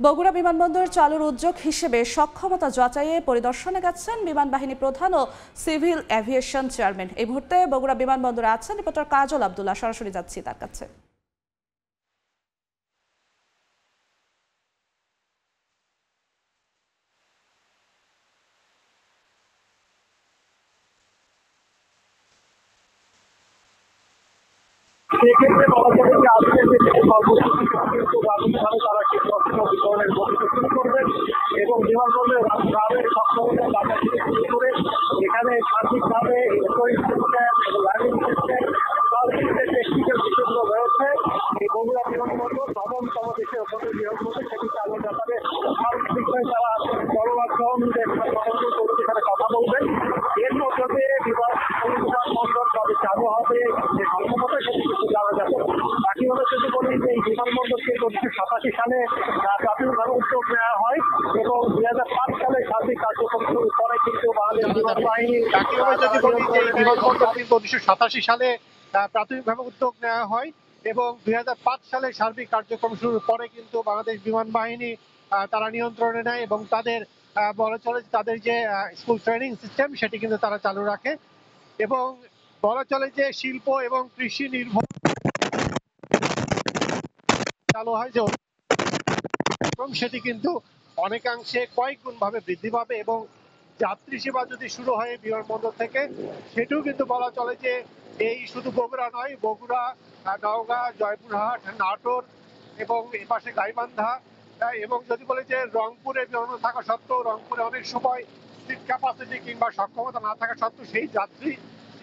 বগুড়া বিমানবন্দর চালুর উদ্যোগ হিসেবে সক্ষমতা যাচাইয়ে পরিদর্শনে গেছেন বিমান বাহিনী প্রধান ও সিভিল এভিয়েশন চেয়ারম্যান। এই মুহূর্তে বগুড়া বিমানবন্দরে আছেন রিপোর্টার কাজল আব্দুল্লাহ। সরাসরি যাচ্ছি তার কাছে। সেক্ষেত্রে বলা যাবে যে আজকে প্রাথমিকভাবে তারা কীটনাশক বিতরণের বৈঠক শুরু করবেন এবং বিমানবন্দরের গ্রামের সক্ষমতা যাচাই থেকে শুরু করে এখানে সার্বিকভাবে ল্যান্ডিং সিস্টেম সব টেকনিক্যাল বিষয়গুলো রয়েছে। এই বগুড়া বিমানবন্দর নবমতম দেশের অন্যতম বিমানবন্দর সেটি চালুর ব্যাপারে সার্বিক বিষয়ে তারা গণমাধ্যম এখানে কথা বলবেন। এর মধ্যে বিমানবন্দর কবে চালু হবে যে সক্ষমতা সেটি কিন্তু জানা যাবে। বাকিভাবে যদি বলি যে এই বিমানবন্দরকে 1987 সালে প্রাথমিকভাবে উদ্যোগ নেওয়া হয় এবং 2005 সালে সার্বিক কার্যক্রম শুরু করে কিন্তু বাংলাদেশ বিমান বাহিনী। যদি বলি যে বিমানবন্দরটি 1987 সালে প্রাথমিকভাবে উদ্যোগ নেওয়া হয় এবং 2005 সালে সার্বিক কার্যক্রম শুরুর পরে কিন্তু বাংলাদেশ বিমান বাহিনী তারা নিয়ন্ত্রণে নেয় এবং তাদের বলা চলে তাদের যে স্কুল ট্রেনিং সিস্টেম সেটি কিন্তু তারা চালু রাখে এবং বলা চলে যে শিল্প এবং কৃষি নির্ভর চালু হয় যে সেটি কিন্তু অনেকাংশে কয়েক গুণ ভাবে বৃদ্ধি পাবে এবং যাত্রী সেবা যদি শুরু হয় বিমানবন্দর থেকে সেটিও কিন্তু বলা চলে যে এই শুধু বগুড়া নয়, বগুড়া, নওগাঁ, জয়পুরহাট, নাটোর এবং এই পাশে গাইবান্ধা এবং যদি বলে যে রংপুরে বিমানবন্দর থাকা সত্ত্বেও রংপুরে অনেক সময় সিট ক্যাপাসিটি কিংবা সক্ষমতা না থাকা সত্ত্বেও সেই যাত্রী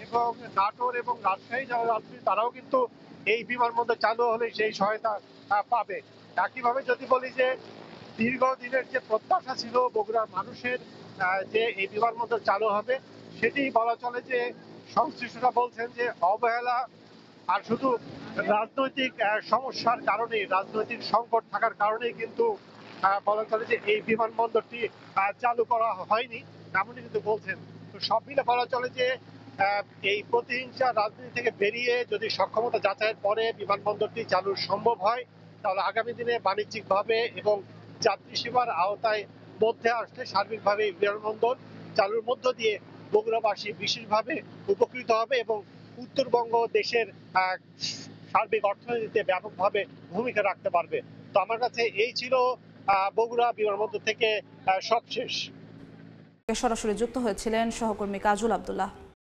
এবং নাটোর এবং রাজশাহী যারা যাত্রী তারাও কিন্তু এই বিমানবন্দর চালু হলে সেই সহায়তা পাবে। একইভাবে যদি বলি যে দীর্ঘদিনের যে প্রত্যাশা ছিল বগুড়ার মানুষের যে এই বিমানবন্দর চালু হবে সেটি বলা চলে যে সংশ্লিষ্টরা বলছেন যে অবহেলা আর শুধু রাজনৈতিক সমস্যার কারণে, রাজনৈতিক সংকট থাকার কারণেই কিন্তু বলা চলে যে এই বিমানবন্দরটি চালু করা হয়নি এমনই কিন্তু বলছেন। তো সব মিলে বলা চলে যে এই প্রতিহিংসা রাজনীতি থেকে বেরিয়ে যদি সক্ষমতা যাচাইয়ের পরে বিমানবন্দরটি চালু সম্ভব হয় তাহলে আগামী দিনে বাণিজ্যিকভাবে এবং যাত্রী সেবার আওতায় মধ্যে আসলে সার্বিকভাবে বিমানবন্দর চালুর মধ্য দিয়ে বগুড়াবাসী বিশেষভাবে উপকৃত হবে এবং উত্তরবঙ্গ দেশের সার্বিক অর্থনীতিতে ব্যাপকভাবে ভূমিকা রাখতে পারবে। তো আমার কাছে এই ছিল বগুড়া বিমানবন্দর থেকে সবশেষ। সরাসরি যুক্ত হয়েছিলেন সহকর্মী কাজল আব্দুল্লাহ।